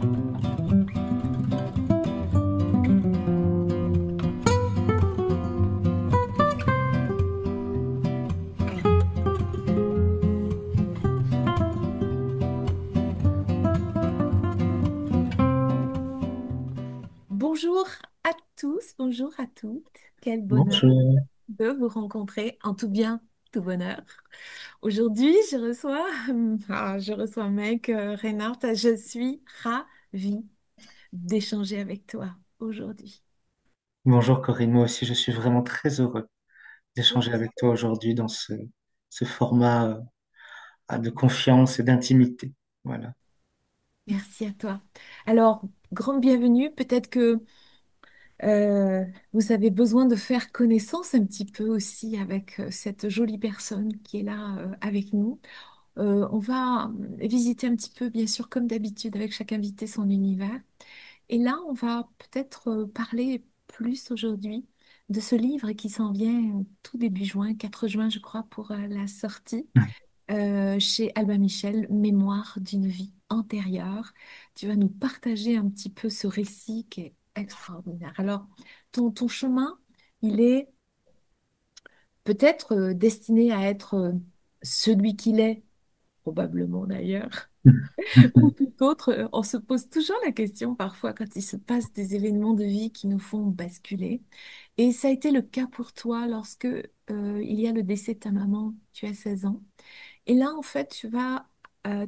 Bonjour à tous, bonjour à toutes. Quel bonheur Bonjour. de vous rencontrer en tout bien, tout bonheur. Aujourd'hui, je reçois Meg Reinhardt. Je suis ravie d'échanger avec toi aujourd'hui. Bonjour Corinne, moi aussi je suis vraiment très heureux d'échanger Oui. avec toi aujourd'hui dans ce format de confiance et d'intimité. Voilà. Merci à toi. Alors, grande bienvenue. Peut-être que euh, vous avez besoin de faire connaissance un petit peu aussi avec cette jolie personne qui est là avec nous. On va visiter un petit peu, bien sûr, comme d'habitude, avec chaque invité son univers. Et là, on va peut-être parler plus aujourd'hui de ce livre qui s'en vient tout début juin, 4 juin, je crois, pour la sortie chez Albin Michel, Mémoire d'une vie antérieure. Tu vas nous partager un petit peu ce récit qui est extraordinaire. Alors, ton chemin, il est peut-être destiné à être celui qu'il est, probablement d'ailleurs. Ou tout autre, on se pose toujours la question parfois quand il se passe des événements de vie qui nous font basculer. Et ça a été le cas pour toi lorsque il y a le décès de ta maman, tu as 16 ans. Et là, en fait, tu vas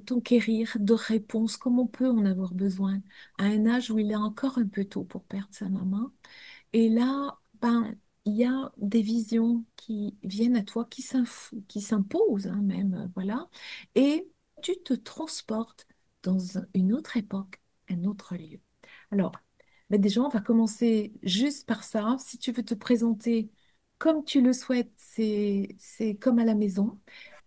t'enquérir de réponses comme on peut en avoir besoin à un âge où il est encore un peu tôt pour perdre sa maman. Et là, ben, il y a des visions qui viennent à toi, qui s'imposent hein, même, voilà. Et tu te transportes dans une autre époque, un autre lieu. Alors, ben déjà, on va commencer juste par ça. Si tu veux te présenter comme tu le souhaites, c'est comme à la maison,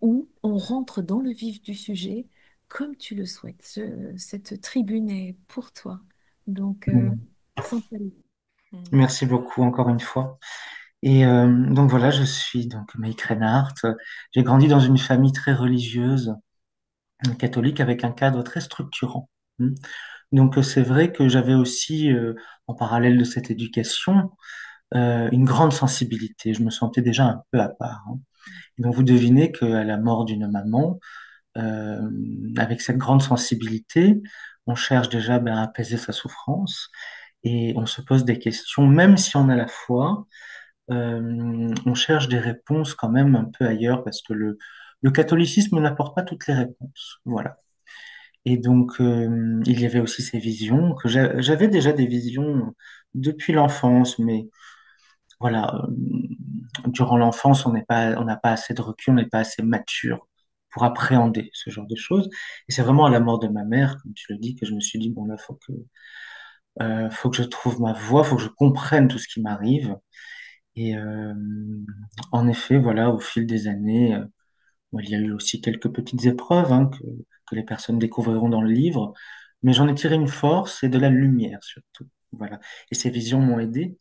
où on rentre dans le vif du sujet comme tu le souhaites. Cette tribune est pour toi. Donc, sans tabou. Mm. Merci beaucoup encore une fois. Et donc voilà, je suis donc Mike Reinhardt. J'ai grandi dans une famille très religieuse, catholique, avec un cadre très structurant. Hmm. Donc c'est vrai que j'avais aussi, en parallèle de cette éducation, une grande sensibilité. Je me sentais déjà un peu à part, hein. Donc vous devinez qu'à la mort d'une maman, euh, avec cette grande sensibilité, on cherche déjà ben, à apaiser sa souffrance et on se pose des questions, même si on a la foi, on cherche des réponses quand même un peu ailleurs parce que le catholicisme n'apporte pas toutes les réponses. Voilà. Et donc, il y avait aussi ces visions que j'avais déjà des visions depuis l'enfance, mais voilà, durant l'enfance, on n'a pas assez de recul, on n'est pas assez mature pour appréhender ce genre de choses. Et c'est vraiment à la mort de ma mère, comme tu le dis, que je me suis dit, bon, là, faut que je trouve ma voie, faut que je comprenne tout ce qui m'arrive. Et en effet, voilà, au fil des années, bon, il y a eu aussi quelques petites épreuves hein, que les personnes découvriront dans le livre, mais j'en ai tiré une force et de la lumière surtout. Voilà. Et ces visions m'ont aidé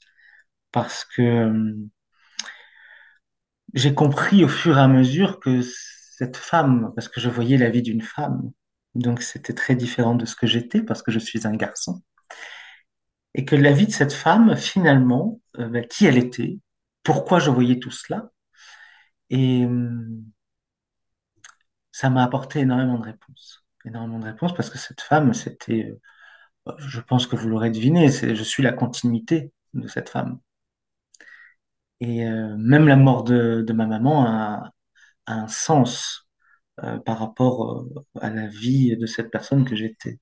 parce que j'ai compris au fur et à mesure que cette femme, parce que je voyais la vie d'une femme, donc c'était très différent de ce que j'étais parce que je suis un garçon, et que la vie de cette femme, finalement, ben, qui elle était, pourquoi je voyais tout cela, et ça m'a apporté énormément de réponses parce que cette femme, c'était, je pense que vous l'aurez deviné, je suis la continuité de cette femme. Et même la mort de ma maman a un sens par rapport à la vie de cette personne que j'étais.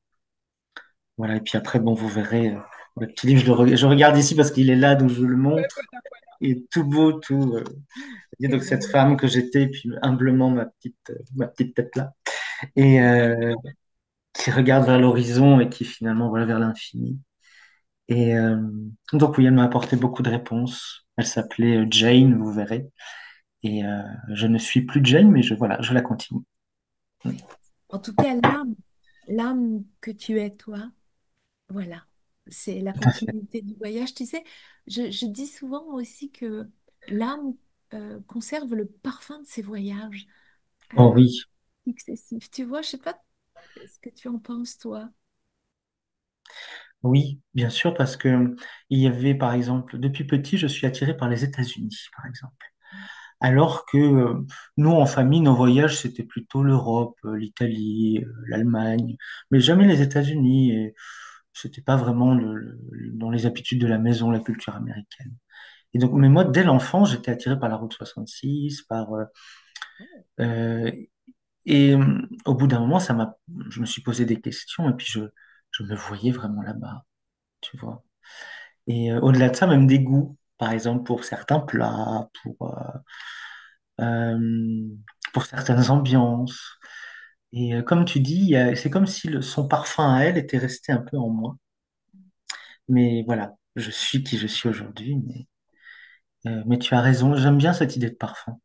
Voilà, et puis après, bon, vous verrez, le petit livre, je regarde ici parce qu'il est là, donc je vous le montre. Il est tout beau, tout. Et donc Quel cette bonheur. femme que j'étais, et puis humblement ma petite tête là, et qui regarde vers l'horizon et qui finalement, voilà, vers l'infini. Et donc oui, elle m'a apporté beaucoup de réponses. Elle s'appelait Jane, vous verrez. Et je ne suis plus Jane, mais voilà, je la continue. En tout cas, l'âme que tu es, toi, voilà, c'est la Tout à fait. continuité du voyage. Tu sais, je dis souvent aussi que l'âme conserve le parfum de ses voyages Oh euh, oui. successifs. Tu vois, je sais pas ce que tu en penses, toi. Oui, bien sûr, parce que il y avait, par exemple, depuis petit, je suis attiré par les États-Unis, par exemple. Alors que nous, en famille, nos voyages, c'était plutôt l'Europe, l'Italie, l'Allemagne, mais jamais les États-Unis. Et c'était pas vraiment dans les habitudes de la maison, la culture américaine. Et donc, mais moi, dès l'enfance, j'étais attiré par la route 66, euh, et au bout d'un moment, je me suis posé des questions et puis je me voyais vraiment là-bas, tu vois. Et au-delà de ça, même des goûts, par exemple pour certains plats, euh, pour certaines ambiances. Et comme tu dis, c'est comme si son parfum à elle était resté un peu en moi. Mais voilà, je suis qui je suis aujourd'hui. Mais tu as raison, j'aime bien cette idée de parfum.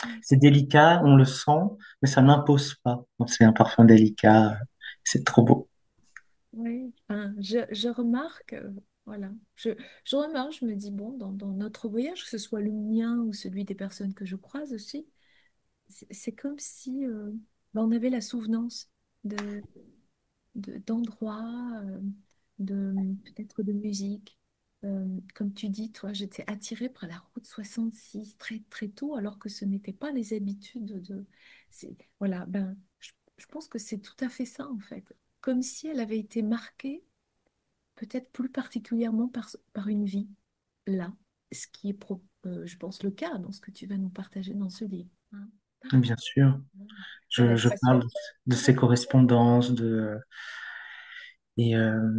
Oui, C'est délicat, on le sent, mais ça n'impose pas. Quand c'est un parfum délicat, c'est trop beau. oui. Enfin, je remarque, voilà, je remarque, je me dis, bon, dans notre voyage, que ce soit le mien ou celui des personnes que je croise aussi, c'est comme si ben, on avait la souvenance d'endroits, de peut-être de musique. Comme tu dis, toi, j'étais attirée par la route 66 très très tôt, alors que ce n'était pas les habitudes de. Voilà, ben, je pense que c'est tout à fait ça en fait. Comme si elle avait été marquée, peut-être plus particulièrement par une vie là, ce qui est, je pense, le cas dans ce que tu vas nous partager dans ce livre. Hein. Bien sûr, Et je l'adéquation. parle de ces correspondances, et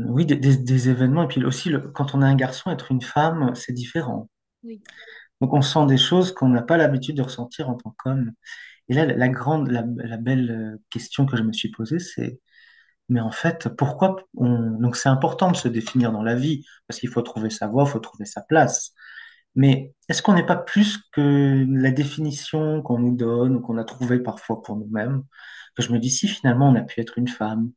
oui, des événements. Et puis aussi, quand on est un garçon, être une femme, c'est différent. Oui. Donc on sent des choses qu'on n'a pas l'habitude de ressentir en tant qu'homme. Et là, la belle question que je me suis posée, c'est, mais en fait, donc c'est important de se définir dans la vie, parce qu'il faut trouver sa voie, il faut trouver sa place. Mais est-ce qu'on n'est pas plus que la définition qu'on nous donne ou qu'on a trouvée parfois pour nous-mêmes? Que je me dis, si finalement on a pu être une femme,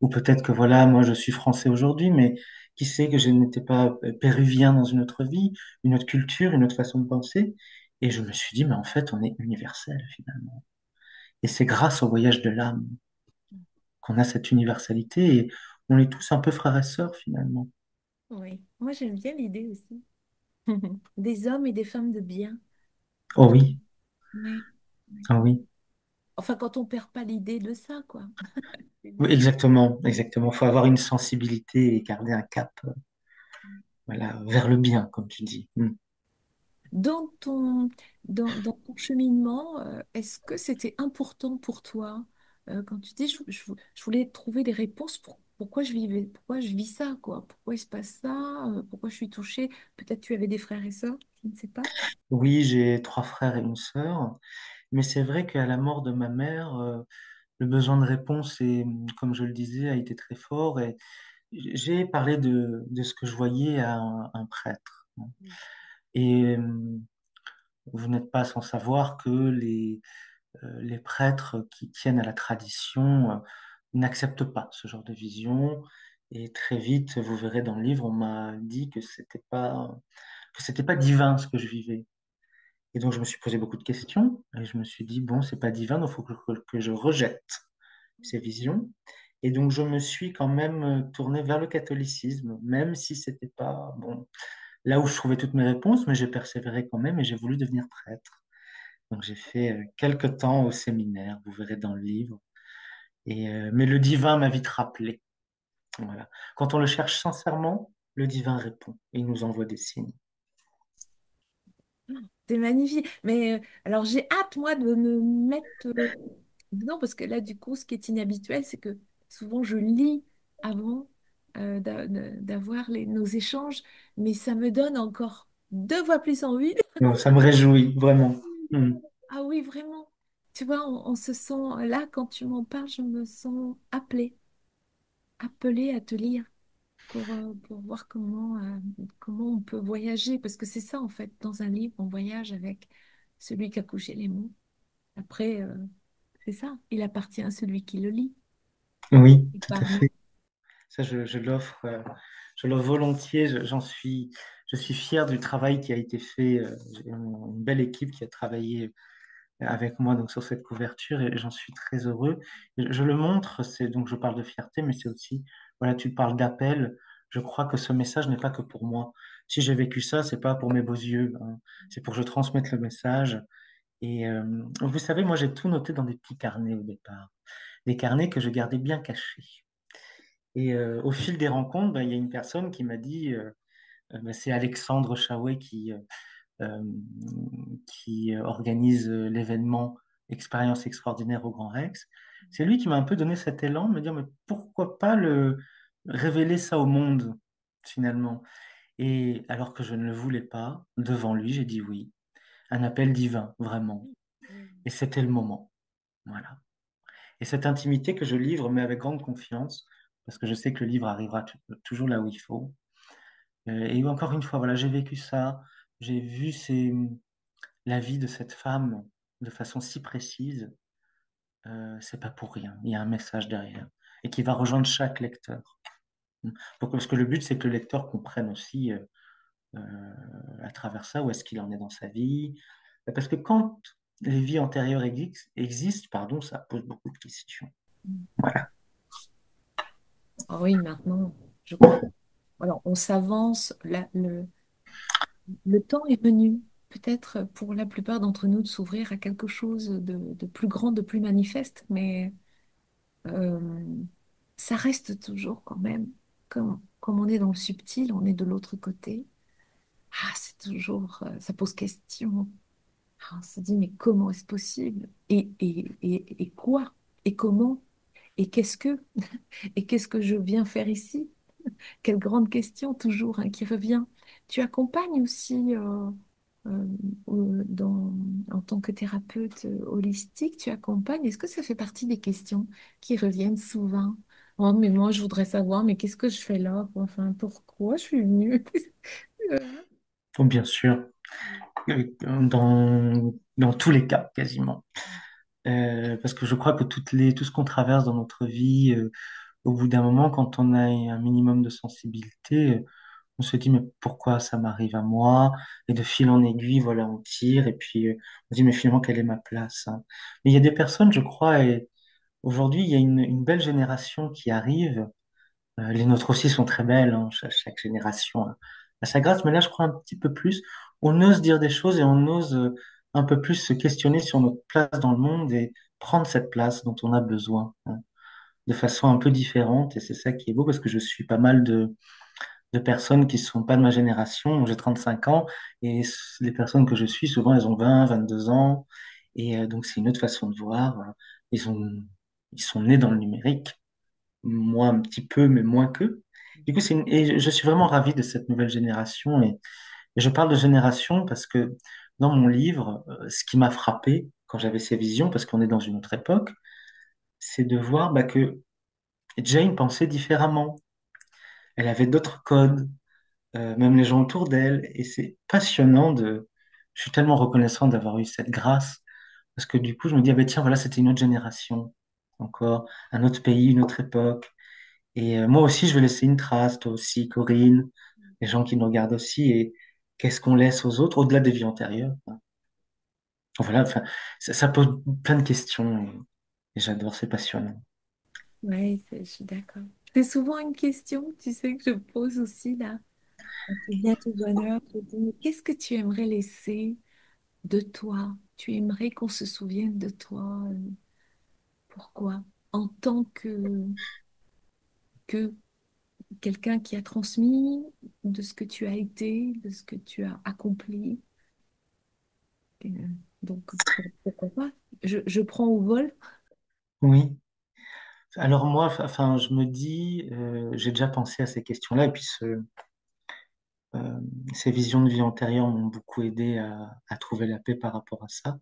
ou peut-être que voilà, moi je suis français aujourd'hui, mais qui sait que je n'étais pas péruvien dans une autre vie, une autre culture, une autre façon de penser. Et je me suis dit, mais en fait, on est universel finalement. Et c'est grâce au voyage de l'âme qu'on a cette universalité et on est tous un peu frères et sœurs finalement. Oui, moi j'aime bien l'idée aussi. Des hommes et des femmes de bien Oh autour. oui, Oui, oui. oh oui. Enfin, quand on perd pas l'idée de ça, quoi. C'est Oui, bien. exactement, exactement. Il faut avoir une sensibilité et garder un cap, voilà, vers le bien, comme tu dis. Mm. Dans ton, dans ton cheminement, est-ce que c'était important pour toi quand tu dis je voulais trouver des réponses pour pourquoi je vivais, pourquoi je vis ça, quoi, pourquoi il se passe ça, pourquoi je suis touchée. Peut-être tu avais des frères et sœurs, je ne sais pas. Oui, j'ai trois frères et une sœur, mais c'est vrai qu'à la mort de ma mère, le besoin de réponse, comme je le disais, a été très fort et j'ai parlé de ce que je voyais à un prêtre. Et vous n'êtes pas sans savoir que les prêtres qui tiennent à la tradition n'acceptent pas ce genre de vision. Et très vite, vous verrez dans le livre, on m'a dit que c'était pas divin ce que je vivais. Et donc, je me suis posé beaucoup de questions et je me suis dit, bon, c'est pas divin, donc il faut que je rejette ces visions. Et donc, je me suis quand même tourné vers le catholicisme, même si c'était pas, bon, là où je trouvais toutes mes réponses, mais j'ai persévéré quand même et j'ai voulu devenir prêtre. Donc, j'ai fait quelques temps au séminaire, vous verrez dans le livre. Mais le divin m'a vite rappelé. Voilà. Quand on le cherche sincèrement, le divin répond et il nous envoie des signes. C'est magnifique. Mais alors j'ai hâte, moi, de me mettre dedans, parce que là, du coup, ce qui est inhabituel, c'est que souvent je lis avant d'avoir nos échanges, mais ça me donne encore deux fois plus envie. Donc, ça me réjouit, vraiment. Hmm. Ah oui, vraiment. Tu vois, on se sent, là, quand tu m'en parles, je me sens appelée à te lire pour voir comment on peut voyager, parce que c'est ça, en fait, dans un livre, on voyage avec celui qui a couché les mots. Après, c'est ça, il appartient à celui qui le lit. Oui, Et tout à par nous. fait. Ça, je l'offre volontiers. Je suis fier du travail qui a été fait. J'ai une belle équipe qui a travaillé avec moi donc sur cette couverture et j'en suis très heureux. Et je le montre, c'est donc je parle de fierté, mais c'est aussi, voilà, tu parles d'appel. Je crois que ce message n'est pas que pour moi. Si j'ai vécu ça, c'est pas pour mes beaux yeux, hein. C'est pour que je transmette le message. Et vous savez, moi j'ai tout noté dans des petits carnets au départ, des carnets que je gardais bien cachés. Et au fil des rencontres, ben, il y a une personne qui m'a dit, ben, c'est Alexandre Chaouet euh, qui organise l'événement Expérience extraordinaire au Grand Rex. C'est lui qui m'a un peu donné cet élan de me dire, mais pourquoi pas le révéler ça au monde, finalement. Et alors que je ne le voulais pas, devant lui, j'ai dit oui. Un appel divin, vraiment. Et c'était le moment. Voilà. Et cette intimité que je livre, mais avec grande confiance, parce que je sais que le livre arrivera toujours là où il faut. Et encore une fois, voilà, j'ai vécu ça. J'ai vu la vie de cette femme de façon si précise. C'est pas pour rien. Il y a un message derrière et qui va rejoindre chaque lecteur. Parce que le but, c'est que le lecteur comprenne aussi à travers ça où est-ce qu'il en est dans sa vie. Parce que quand les vies antérieures existent, pardon, ça pose beaucoup de questions. Voilà. Ah oui, maintenant, je crois. Alors, on s'avance, le temps est venu, peut-être pour la plupart d'entre nous, de s'ouvrir à quelque chose de plus grand, de plus manifeste, mais euh, ça reste toujours quand même, comme on est dans le subtil, on est de l'autre côté. Ah, c'est toujours, ça pose question. Ah, on se dit, mais comment est-ce possible? Et quoi? Et comment? Et qu'est-ce que? Et qu'est-ce que je viens faire ici? Quelle grande question toujours hein, qui revient. Tu accompagnes aussi euh, en tant que thérapeute holistique, tu accompagnes. Est-ce que ça fait partie des questions qui reviennent souvent? Oh, mais moi, je voudrais savoir, mais qu'est-ce que je fais là? Enfin, pourquoi je suis venue? Donc, bien sûr, dans tous les cas, quasiment. Parce que je crois que tout ce qu'on traverse dans notre vie, au bout d'un moment, quand on a un minimum de sensibilité, on se dit, mais pourquoi ça m'arrive à moi? Et de fil en aiguille, voilà, on tire, et puis on se dit, mais finalement, quelle est ma place, hein? Mais il y a des personnes, je crois, et aujourd'hui, il y a une belle génération qui arrive. Les nôtres aussi sont très belles, hein, chaque génération a sa grâce, mais là, je crois un petit peu plus. On ose dire des choses et on ose un peu plus se questionner sur notre place dans le monde et prendre cette place dont on a besoin, hein, de façon un peu différente. Et c'est ça qui est beau parce que je suis pas mal de personnes qui ne sont pas de ma génération. J'ai 35 ans et les personnes que je suis, souvent, elles ont 20, 22 ans. Et donc, c'est une autre façon de voir. Ils ont, ils sont nés dans le numérique, moi un petit peu, mais moins qu'eux. Du coup, et je suis vraiment ravi de cette nouvelle génération. Et je parle de génération parce que dans mon livre, ce qui m'a frappé quand j'avais ces visions, parce qu'on est dans une autre époque, c'est de voir bah, que Jane pensait différemment. Elle avait d'autres codes, même les gens autour d'elle. Et c'est passionnant de... Je suis tellement reconnaissant d'avoir eu cette grâce, parce que du coup, je me dis, ah ben tiens, voilà, c'était une autre génération, encore, un autre pays, une autre époque. Et moi aussi, je vais laisser une trace, toi aussi, Corinne, les gens qui nous regardent aussi, et qu'est-ce qu'on laisse aux autres, au-delà des vies antérieures, hein. Voilà, enfin, ça pose plein de questions, et j'adore, c'est passionnant. Oui, je suis d'accord. C'est souvent une question, tu sais, que je pose aussi là. Quand tu viens tout bonheur, tu te dis, mais qu'est-ce que tu aimerais laisser de toi? Tu aimerais qu'on se souvienne de toi? Pourquoi? En tant que quelqu'un qui a transmis de ce que tu as été, de ce que tu as accompli. Et, donc, pourquoi pas? Je prends au vol. Oui. Alors moi, enfin, je me dis, j'ai déjà pensé à ces questions-là, et puis euh, ces visions de vie antérieure m'ont beaucoup aidé à trouver la paix par rapport à ça.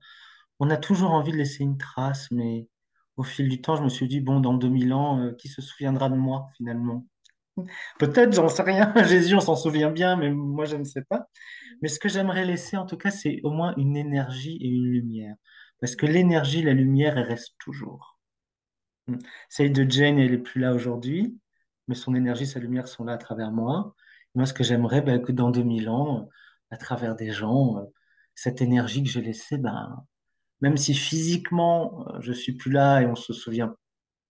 On a toujours envie de laisser une trace, mais au fil du temps, je me suis dit, bon, dans 2000 ans, qui se souviendra de moi finalement? Peut-être, j'en sais rien. Jésus, on s'en souvient bien, mais moi, je ne sais pas. Mais ce que j'aimerais laisser, en tout cas, c'est au moins une énergie et une lumière. Parce que l'énergie, la lumière, elle reste toujours. Mm. Celle de Jane, elle est plus là aujourd'hui, mais son énergie, sa lumière sont là à travers moi. Moi, ce que j'aimerais, ben, que dans 2000 ans, à travers des gens, cette énergie que j'ai laissée, ben, même si physiquement, je suis plus là et on se souvient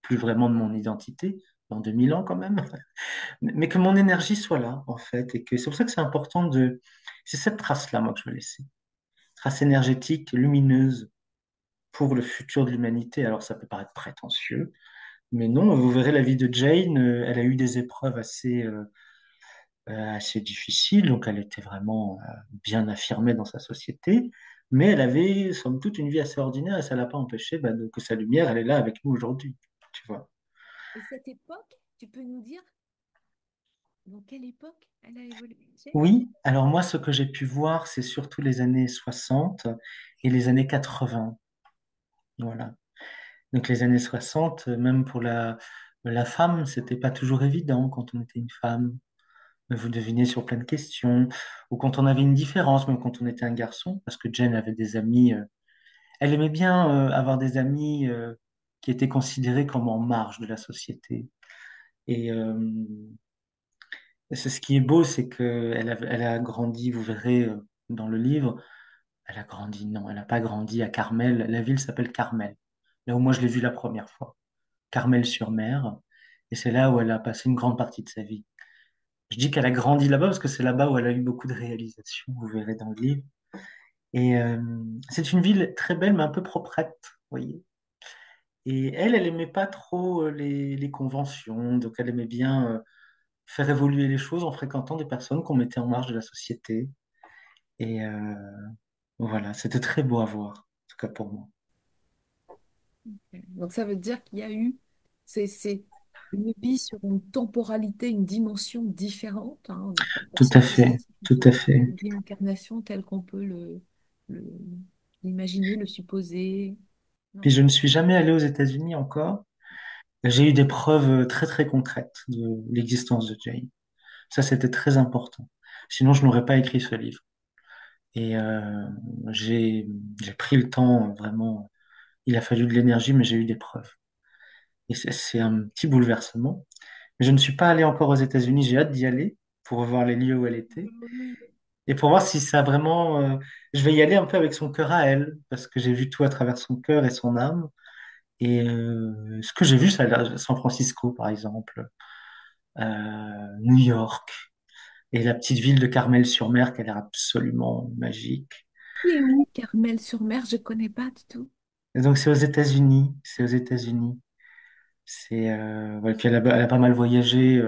plus vraiment de mon identité, dans 2000 ans quand même, mais que mon énergie soit là, en fait, et que c'est pour ça que c'est important de... C'est cette trace-là, moi, que je veux laisser. Trace énergétique, lumineuse, pour le futur de l'humanité. Alors, ça peut paraître prétentieux, mais non, vous verrez la vie de Jane, elle a eu des épreuves assez difficiles, donc elle était vraiment bien affirmée dans sa société, mais elle avait, somme toute, une vie assez ordinaire et ça l'a pas empêché que sa lumière, elle est là avec nous aujourd'hui, tu vois. Et cette époque, tu peux nous dire dans quelle époque elle a évolué? Oui, alors moi, ce que j'ai pu voir, c'est surtout les années 60 et les années 80. Voilà. Donc les années 60, même pour la femme, c'était pas toujours évident quand on était une femme. Vous devinez sur plein de questions, ou quand on avait une différence, même quand on était un garçon, parce que Jane avait des amis, elle aimait bien avoir des amis qui étaient considérés comme en marge de la société. Et c'est ce qui est beau, c'est elle a grandi, vous verrez dans le livre, elle a grandi, non, elle n'a pas grandi à Carmel. La ville s'appelle Carmel, là où moi je l'ai vue la première fois. Carmel-sur-Mer. Et c'est là où elle a passé une grande partie de sa vie. Je dis qu'elle a grandi là-bas parce que c'est là-bas où elle a eu beaucoup de réalisations, vous verrez dans le livre. Et c'est une ville très belle, mais un peu proprette, vous voyez. Et elle aimait pas trop les conventions, donc elle aimait bien faire évoluer les choses en fréquentant des personnes qu'on mettait en marge de la société. Et voilà, c'était très beau à voir, en tout cas pour moi. Donc ça veut dire qu'il y a eu, c'est une vie sur une temporalité, une dimension différente, hein. On n'est pas Tout à forcément fait, ici tout sur à fait. une réincarnation telle qu'on peut le- l'imaginer, le supposer. Puis Non. je ne suis jamais allé aux États-Unis encore. J'ai eu des preuves très très concrètes de l'existence de Jane. Ça, c'était très important. Sinon, je n'aurais pas écrit ce livre. Et j'ai j'ai pris le temps, vraiment. Il a fallu de l'énergie, mais j'ai eu des preuves. Et c'est un petit bouleversement. Mais je ne suis pas allé encore aux États-Unis. J'ai hâte d'y aller pour voir les lieux où elle était. Oui. Et pour voir si ça a vraiment... je vais y aller un peu avec son cœur à elle, parce que j'ai vu tout à travers son cœur et son âme. Et ce que j'ai vu, c'est San Francisco, par exemple, New York, et la petite ville de Carmel-sur-Mer qui a l'air absolument magique. Et où, Carmel-sur-Mer, je connais pas du tout. Et donc c'est aux États-Unis, c'est aux États-Unis. Ouais, puis elle a pas mal voyagé.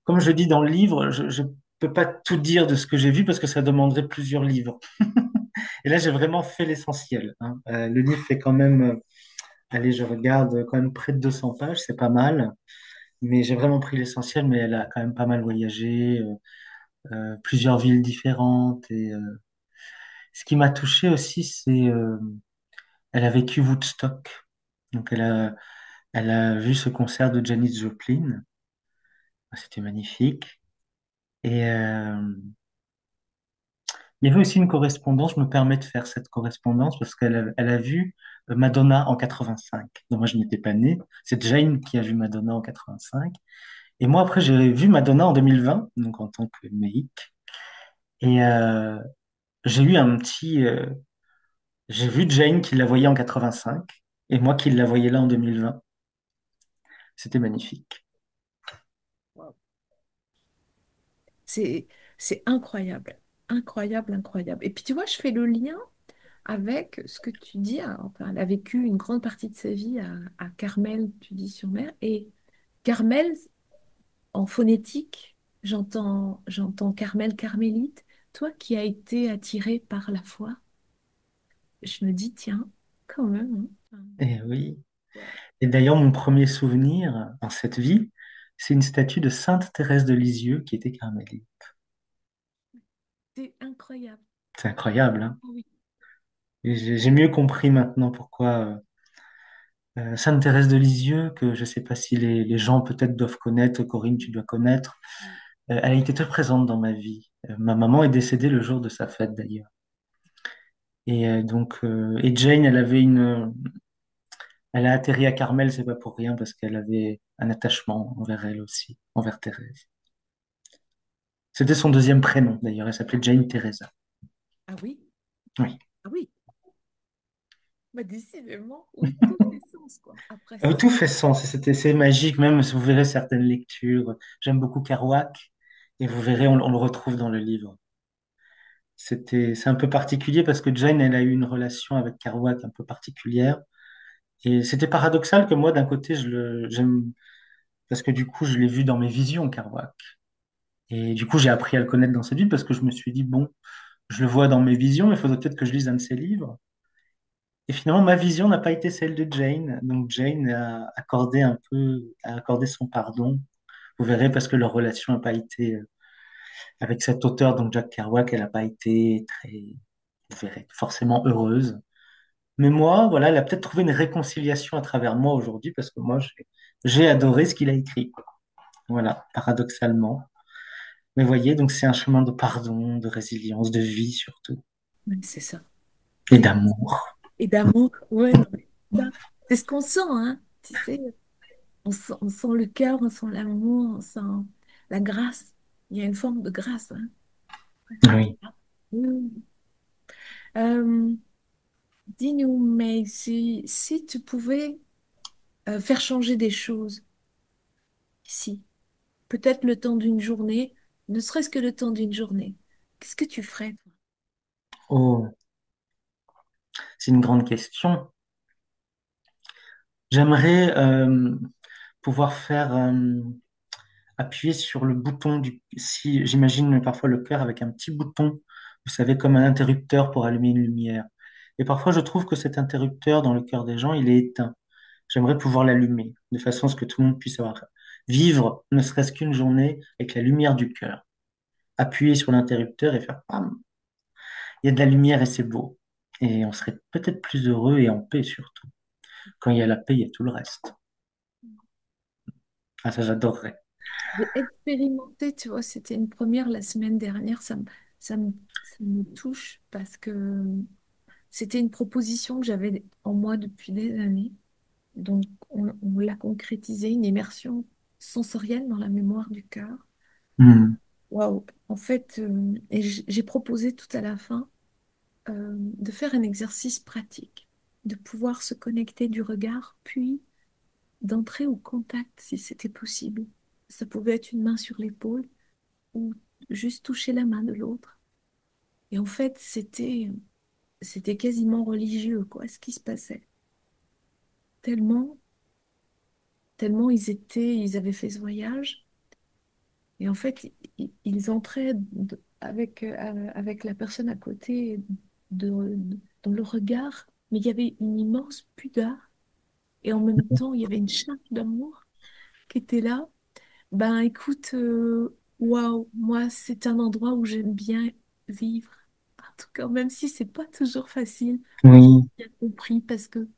Comme je dis dans le livre, je peux pas tout dire de ce que j'ai vu parce que ça demanderait plusieurs livres. Et là, j'ai vraiment fait l'essentiel, hein. Le livre fait quand même, allez, je regarde quand même près de 200 pages, c'est pas mal. Mais j'ai vraiment pris l'essentiel, mais elle a quand même pas mal voyagé, plusieurs villes différentes. Et ce qui m'a touché aussi, c'est elle a vécu Woodstock. Donc elle a vu ce concert de Janis Joplin. C'était magnifique. Et il y avait aussi une correspondance, je me permets de faire cette correspondance parce elle a vu Madonna en 85. Donc moi, je n'étais pas né. C'est Jane qui a vu Madonna en 85. Et moi, après, j'ai vu Madonna en 2020, donc en tant que méic. Et j'ai eu un petit... j'ai vu Jane qui la voyait en 85 et moi qui la voyais là en 2020. C'était magnifique. Wow. C'est, c'est incroyable, incroyable, incroyable. Et puis tu vois, je fais le lien avec ce que tu dis, hein. Enfin, elle a vécu une grande partie de sa vie à Carmel, tu dis sur mer. Et Carmel, en phonétique, j'entends Carmel, carmélite. Toi qui as été attiré par la foi, je me dis, tiens, quand même, hein. Et oui. Enfin, wow. Et d'ailleurs, mon premier souvenir dans cette vie, c'est une statue de Sainte Thérèse de Lisieux qui était carmélite. C'est incroyable. C'est incroyable, hein? Ah oui. Et j'ai mieux compris maintenant pourquoi Sainte Thérèse de Lisieux, que je ne sais pas si les gens peut-être doivent connaître, Corinne, tu dois connaître, Oui. elle a été très présente dans ma vie. Ma maman est décédée le jour de sa fête d'ailleurs. Et et Jane, elle a atterri à Carmel, c'est pas pour rien, parce qu'elle avait un attachement envers elle aussi, envers Thérèse. C'était son deuxième prénom d'ailleurs, elle s'appelait Jane Teresa. Ah oui? Oui. Ah oui. Bah, décidément, oui, tout fait sens, quoi. Après ça. Tout fait sens, c'est magique, même si vous verrez certaines lectures. J'aime beaucoup Kerouac, et vous verrez, on le retrouve dans le livre. C'est un peu particulier parce que Jane, elle a eu une relation avec Kerouac un peu particulière. Et c'était paradoxal que moi, d'un côté, j'aime, parce que du coup, je l'ai vu dans mes visions, Kerouac. Et du coup, j'ai appris à le connaître dans cette vie parce que je me suis dit, bon, je le vois dans mes visions, mais il faudrait peut-être que je lise un de ses livres. Et finalement, ma vision n'a pas été celle de Jane. Donc, Jane a accordé son pardon. Vous verrez, parce que leur relation n'a pas été, avec cet auteur, donc Jack Kerouac, elle n'a pas été très, vous verrez, forcément heureuse. Mais moi, voilà, elle a peut-être trouvé une réconciliation à travers moi aujourd'hui parce que moi, j'ai adoré ce qu'il a écrit. Voilà, paradoxalement. Mais voyez, donc c'est un chemin de pardon, de résilience, de vie surtout, Ouais, c'est ça. et Et, d'amour. et d'amour. Ouais, non, mais ça, c'est ce qu'on sent, hein. Tu sais, on sent le cœur, on sent l'amour, on sent la grâce. Il y a une forme de grâce, hein. Oui. Mm. Euh, dis-nous, mais si tu pouvais faire changer des choses ici, peut-être le temps d'une journée, ne serait-ce que le temps d'une journée, qu'est-ce que tu ferais, toi? Oh, c'est une grande question. J'aimerais pouvoir faire appuyer sur le bouton si j'imagine parfois le cœur avec un petit bouton, vous savez, comme un interrupteur pour allumer une lumière. Et parfois, je trouve que cet interrupteur dans le cœur des gens, il est éteint. J'aimerais pouvoir l'allumer de façon à ce que tout le monde puisse vivre, ne serait-ce qu'une journée avec la lumière du cœur. Appuyer sur l'interrupteur et faire pam. Il y a de la lumière et c'est beau. Et on serait peut-être plus heureux et en paix surtout. Quand il y a la paix, il y a tout le reste. Ah, ça, j'adorerais. J'ai expérimenté, tu vois, c'était une première la semaine dernière, ça me touche parce que c'était une proposition que j'avais en moi depuis des années. Donc, on l'a concrétisé, une immersion sensorielle dans la mémoire du cœur. Hmm. Waouh! En fait, et j'ai proposé tout à la fin de faire un exercice pratique, de pouvoir se connecter du regard, puis d'entrer au contact si c'était possible. Ça pouvait être une main sur l'épaule ou juste toucher la main de l'autre. Et en fait, c'était quasiment religieux, quoi, ce qui se passait. Tellement, tellement ils avaient fait ce voyage. Et en fait, ils entraient avec la personne à côté dans le regard, mais il y avait une immense pudeur. Et en même temps, il y avait une chape d'amour qui était là. Ben écoute, waouh, moi, c'est un endroit où j'aime bien vivre. En tout cas, même si c'est pas toujours facile, moi j'ai Oui, bien compris parce que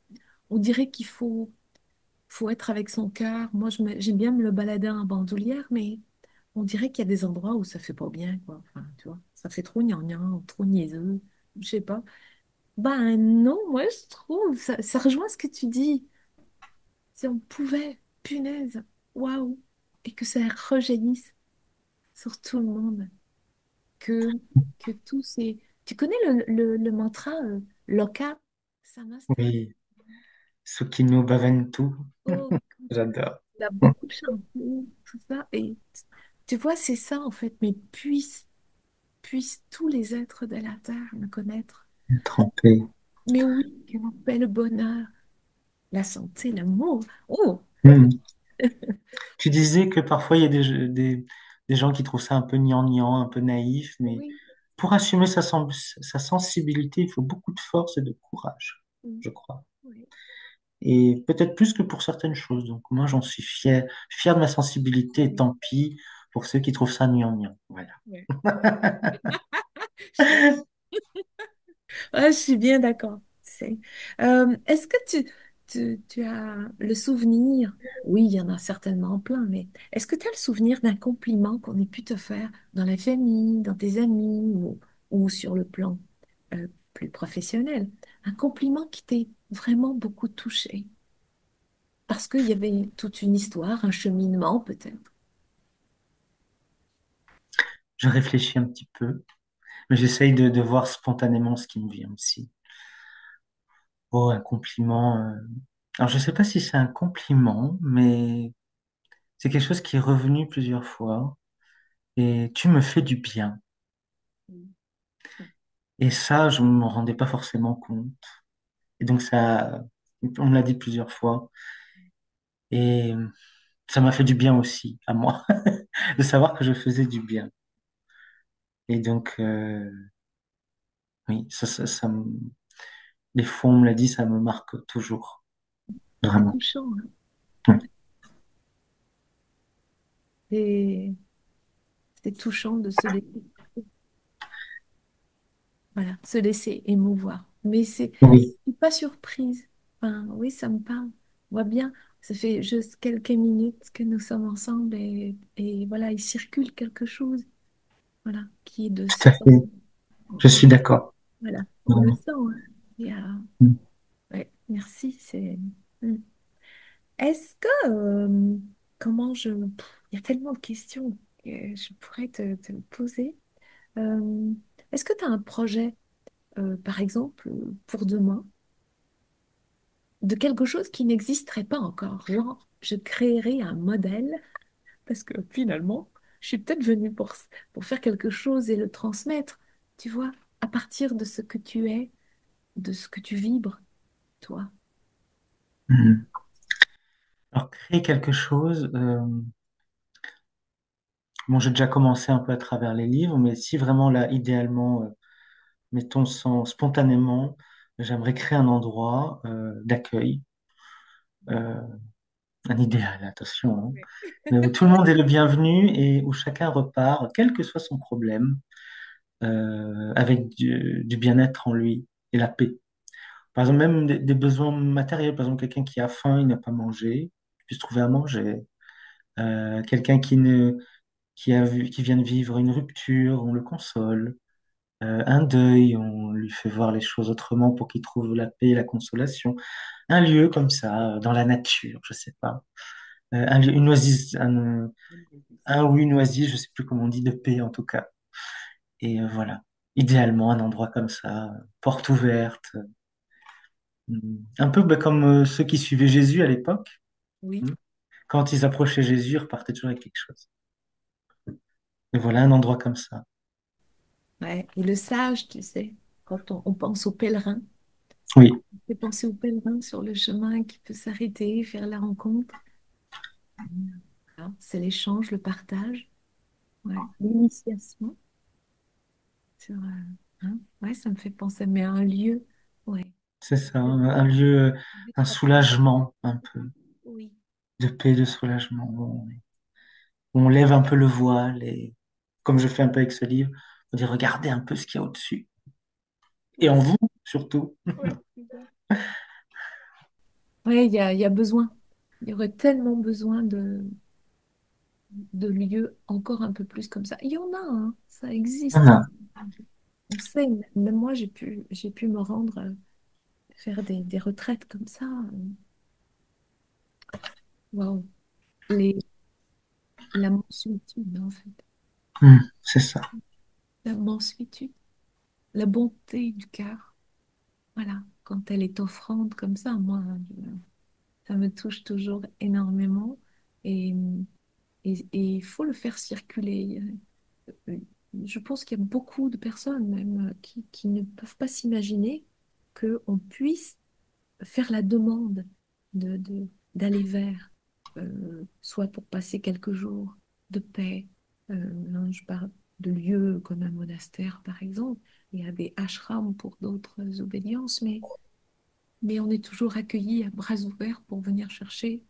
on dirait faut être avec son cœur. Moi, j'aime bien me le balader en bandoulière, mais on dirait qu'il y a des endroits où ça fait pas bien, quoi. Enfin, tu vois, ça fait trop gnangnan, trop niaiseux, je sais pas. Ben non, moi je trouve, ça rejoint ce que tu dis. Si on pouvait, punaise, waouh, et que ça rejaillisse sur tout le monde, que, que tous ces... Tu connais le mantra Loka Samastha? oui. Sukino Baventu. Oh, J'adore. il a beaucoup chanté, tout ça. Et tu vois, c'est ça en fait, mais puissent tous les êtres de la terre me connaître. Trempé. Mais oui, quel paix, le bonheur, la santé, l'amour. Oh, Hmm. Tu disais que parfois il y a des gens qui trouvent ça un peu gnangnan, un peu naïf, mais oui, pour assumer sa sensibilité, il faut beaucoup de force et de courage, oui, je crois. oui, Et peut-être plus que pour certaines choses. Donc moi, j'en suis fier, fier de ma sensibilité, et oui, tant pis pour ceux qui trouvent ça gnangnan. Voilà. oui. Je suis je suis bien d'accord. Est-ce que tu as le souvenir, oui, il y en a certainement plein, mais est-ce que tu as le souvenir d'un compliment qu'on ait pu te faire dans la famille, dans tes amis ou sur le plan plus professionnel? Un compliment qui t'ait vraiment beaucoup touché parce qu'il y avait toute une histoire, un cheminement peut-être. Je réfléchis un petit peu, mais j'essaye de voir spontanément ce qui me vient aussi. Oh, un compliment. Alors, je sais pas si c'est un compliment, mais c'est quelque chose qui est revenu plusieurs fois. Et tu me fais du bien. Mm. Et ça, je ne m'en rendais pas forcément compte. Et donc, ça, on me l'a dit plusieurs fois. Et ça m'a fait du bien aussi, à moi, de savoir que je faisais du bien. Et donc, oui, les fois où on me l'a dit, ça me marque toujours, C'est vraiment. touchant, hein. Oui, Et c'est touchant de se laisser, voilà, se laisser émouvoir. Mais oui, je suis pas surprise. Enfin, oui, ça me parle. On voit bien, ça fait juste quelques minutes que nous sommes ensemble et voilà, il circule quelque chose, voilà, qui est de tout à sang. fait. Je suis d'accord. Voilà, on le Vraiment. sent, hein. Mm. Ouais, merci. Hmm. Est-ce que comment il y a tellement de questions que je pourrais te poser. Euh, Est-ce que tu as un projet, par exemple, pour demain, de quelque chose qui n'existerait pas encore? Genre, je créerai un modèle parce que finalement, je suis peut-être venue pour faire quelque chose et le transmettre, tu vois, à partir de ce que tu es, de ce que tu vibres, toi. Mm. Alors, créer quelque chose, bon, j'ai déjà commencé un peu à travers les livres, mais si vraiment là, idéalement, mettons sans, spontanément, j'aimerais créer un endroit d'accueil, euh, un idéal, attention, hein, Ouais. mais où tout le monde est le bienvenu et où chacun repart, quel que soit son problème, avec du bien-être en lui et la paix. Par exemple, même des besoins matériels, par exemple, quelqu'un qui a faim, il n'a pas mangé, puisse trouver à manger. Quelqu'un qui vient de vivre une rupture, on le console. Un deuil, on lui fait voir les choses autrement pour qu'il trouve la paix et la consolation. Un lieu comme ça, dans la nature, je sais pas. Un lieu, une oasis, un ou une oasis, je sais plus comment on dit, de paix en tout cas. Et voilà. Idéalement, un endroit comme ça, porte ouverte. Un peu bah, comme ceux qui suivaient Jésus à l'époque. Oui. Hmm. Quand ils approchaient Jésus, ils repartaient toujours avec quelque chose. Et voilà un endroit comme ça. Ouais. Et le sage, tu sais, quand on pense au pèlerin, Oui, on fait penser au pèlerin sur le chemin qui peut s'arrêter, faire la rencontre. Voilà. C'est l'échange, le partage, ouais. L'initiation sur, hein. Ouais, ça me fait penser, mais à un lieu, ouais. c'est ça. Un lieu, un soulagement, un peu Oui. de paix, de soulagement. On lève un peu le voile et, comme je fais un peu avec ce livre, on dit regardez un peu ce qu'il y a au-dessus. Et en Ouais, vous, surtout. ouais, c'est ça. Ouais, il y a besoin. Il y aurait tellement besoin de lieux encore un peu plus comme ça. Il y en a, hein, ça existe. Voilà, On sait, même moi, j'ai pu me rendre, faire des retraites comme ça. Waouh. La mansuétude, en fait. c'est ça. La mansuétude, la bonté du cœur. Voilà. Quand elle est offrande comme ça, moi, ça me touche toujours énormément. Et et il faut le faire circuler. Euh, Je pense qu'il y a beaucoup de personnes même qui ne peuvent pas s'imaginer qu'on puisse faire la demande d'aller vers, soit pour passer quelques jours de paix. Là, je parle de lieux comme un monastère, par exemple. Il y a des ashrams pour d'autres obédiences, mais on est toujours accueillis à bras ouverts pour venir chercher.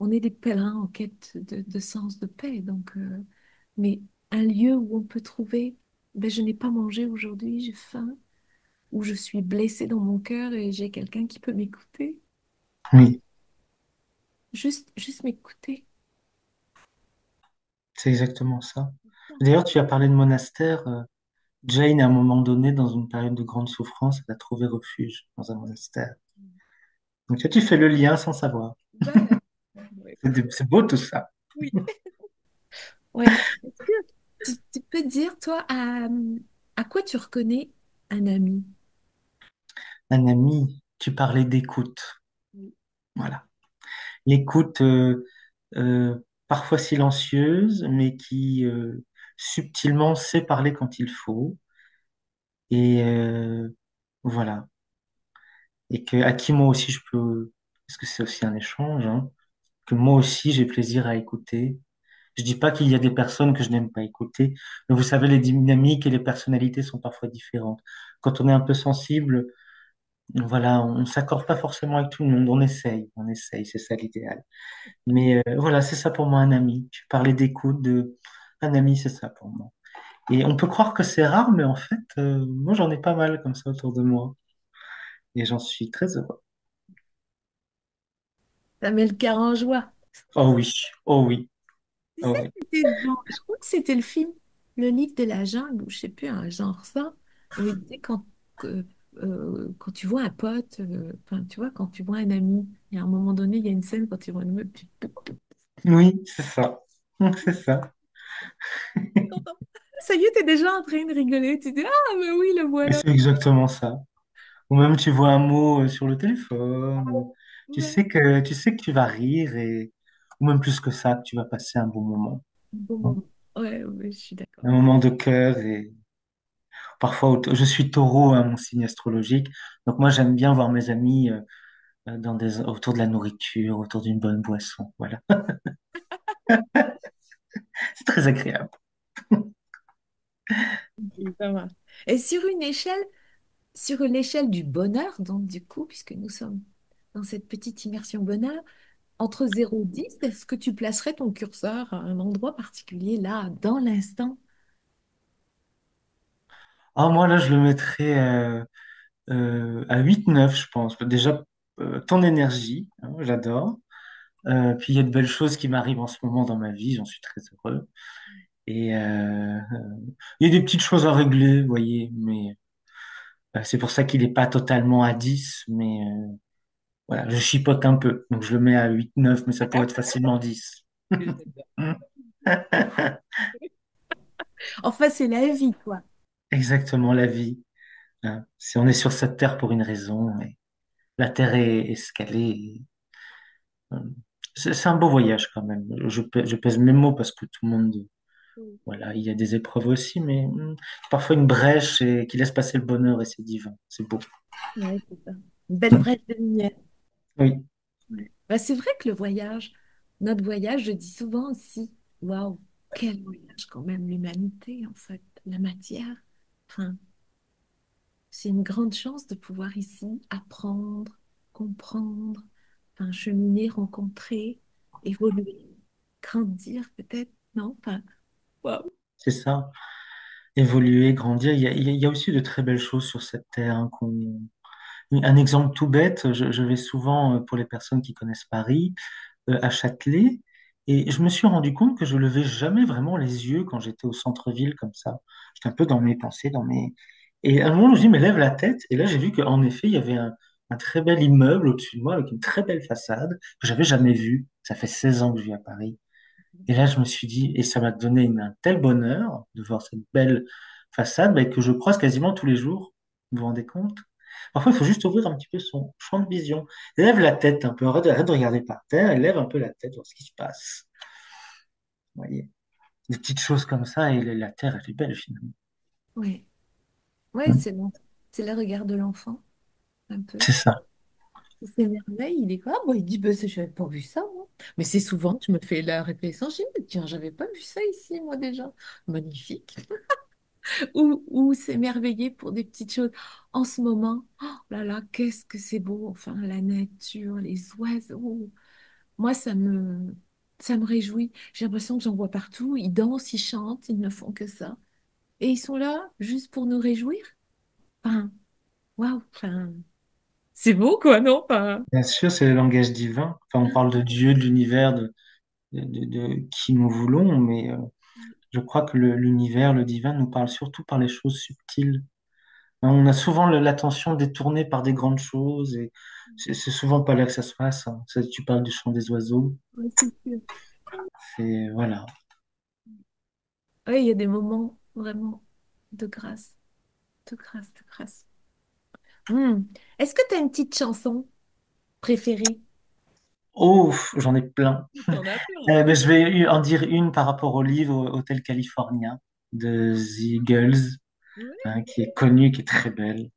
On est des pèlerins en quête de sens de paix. Donc, mais un lieu où on peut trouver, ben, je n'ai pas mangé aujourd'hui, j'ai faim, où je suis blessée dans mon cœur et j'ai quelqu'un qui peut m'écouter. Oui, Juste m'écouter. c'est exactement ça. D'ailleurs, tu as parlé de monastère. Jane, à un moment donné, dans une période de grande souffrance, elle a trouvé refuge dans un monastère. Donc, tu fais le lien sans savoir. Voilà. Ouais. C'est beau tout ça. Oui. Ouais. Est-ce que tu peux dire, toi, à quoi tu reconnais un ami? Un ami. tu parlais d'écoute. Oui. Voilà. L'écoute parfois silencieuse, mais qui subtilement sait parler quand il faut. Et voilà. Et que, à qui moi aussi je peux, parce que c'est aussi un échange, hein, que moi aussi j'ai plaisir à écouter. Je dis pas qu'il y a des personnes que je n'aime pas écouter, mais vous savez, les dynamiques et les personnalités sont parfois différentes. Quand on est un peu sensible, voilà, on s'accorde pas forcément avec tout le monde. On essaye, c'est ça l'idéal. Mais voilà, c'est ça pour moi un ami. Tu parlais d'écoute, de un ami, c'est ça pour moi. Et on peut croire que c'est rare, mais en fait, moi j'en ai pas mal comme ça autour de moi, et j'en suis très heureux. Ça met le cœur en joie. Oh oui, oh oui, Tu oh sais, oui. je crois que c'était le film, le livre de la jungle, ou je sais plus, un genre ça, où il disait quand tu vois un pote, enfin, tu vois, quand tu vois un ami, et à un moment donné, il y a une scène quand tu vois un ami, tu Oui, c'est ça. C'est ça. t'entends. Ça y est, t'es déjà en train de rigoler. Tu dis, ah, mais oui, le Et voilà. c'est exactement ça. Ou même tu vois un mot sur le téléphone, ou Ouais. tu sais que tu vas rire et ou même plus que ça, que tu vas passer un bon moment, Bon hein. moment. Ouais, ouais, je suis d'accord. Un moment de cœur et parfois je suis taureau, hein, mon signe astrologique. Donc moi j'aime bien voir mes amis autour de la nourriture, autour d'une bonne boisson. Voilà. C'est très agréable. Ok, ça marche. Et sur l'échelle du bonheur, donc du coup, puisque nous sommes dans cette petite immersion bonheur, entre 0 et 10, est-ce que tu placerais ton curseur à un endroit particulier, là, dans l'instant? Ah, moi là je le mettrais à 8-9, je pense. Déjà, ton énergie, hein, j'adore. Puis il y a de belles choses qui m'arrivent en ce moment dans ma vie, j'en suis très heureux. Et il y a des petites choses à régler, vous voyez, mais c'est pour ça qu'il n'est pas totalement à 10, mais voilà, je chipote un peu. Donc je le mets à 8-9, mais ça pourrait être facilement 10. Enfin, c'est la vie, quoi. Exactement, la vie, hein. Si on est sur cette terre pour une raison, et la terre est ce qu'elle est. Euh, c'est un beau voyage quand même. Je pèse mes mots parce que tout le monde, Oui, voilà, il y a des épreuves aussi, mais parfois une brèche et qui laisse passer le bonheur et c'est divin. C'est beau. ouais, c'est ça. Une belle brèche de lumière. Oui, Ouais. Bah, c'est vrai que le voyage, notre voyage, je dis souvent aussi, waouh, quel voyage quand même, l'humanité, en fait, la matière. Enfin, c'est une grande chance de pouvoir ici apprendre, comprendre, enfin, cheminer, rencontrer, évoluer, grandir peut-être, non? Enfin, waouh. c'est ça. Évoluer, grandir. Il y a aussi de très belles choses sur cette terre, hein, un exemple tout bête, je vais souvent, pour les personnes qui connaissent Paris, à Châtelet, et je me suis rendu compte que je levais jamais vraiment les yeux quand j'étais au centre-ville comme ça. J'étais un peu dans mes pensées, dans mes... Et à un moment, je me dis, mais lève la tête, et là, j'ai vu qu'en effet, il y avait un très bel immeuble au-dessus de moi avec une très belle façade que j'avais jamais vue. Ça fait 16 ans que je vis à Paris. Et là, je me suis dit, et ça m'a donné un tel bonheur de voir cette belle façade, bah, que je croise quasiment tous les jours. Vous vous rendez compte? Parfois, il faut juste ouvrir un petit peu son champ de vision. Lève la tête un peu, arrête de regarder par terre, et lève un peu la tête, voir ce qui se passe. Vous voyez? Des petites choses comme ça, et la terre, elle est belle finalement. Ouais, ouais, Hmm. c'est le regard de l'enfant, un peu. C'est ça. Il s'émerveille, il est quoi? Bon, il dit, bah, j'avais pas vu ça, moi. Mais c'est souvent que je me fais la réflexion, je dis, mais tiens, j'avais pas vu ça ici, moi, déjà. Magnifique. Ou s'émerveiller pour des petites choses. En ce moment, oh là là, qu'est-ce que c'est beau, enfin, la nature, les oiseaux. Moi, ça me réjouit. J'ai l'impression que j'en vois partout. Ils dansent, ils chantent, ils ne font que ça. Et ils sont là juste pour nous réjouir. Enfin, waouh, enfin, c'est beau, quoi, non? Enfin, Bien sûr, c'est le langage divin. Enfin, on parle de Dieu, de l'univers, de qui nous voulons, mais je crois que l'univers, le divin, nous parle surtout par les choses subtiles. Hein, on a souvent l'attention détournée par des grandes choses et c'est souvent pas là que ça se passe, hein. Tu parles du chant des oiseaux, ouais, c'est sûr. c'est voilà. Ouais, il y a des moments vraiment de grâce, de grâce, de grâce. Hmm. Est-ce que tu as une petite chanson préférée? Oh, j'en ai plein. T'en as plein. Mais je vais en dire une par rapport au livre Hotel California de The Eagles, Ouais. hein, qui est connue, qui est très belle.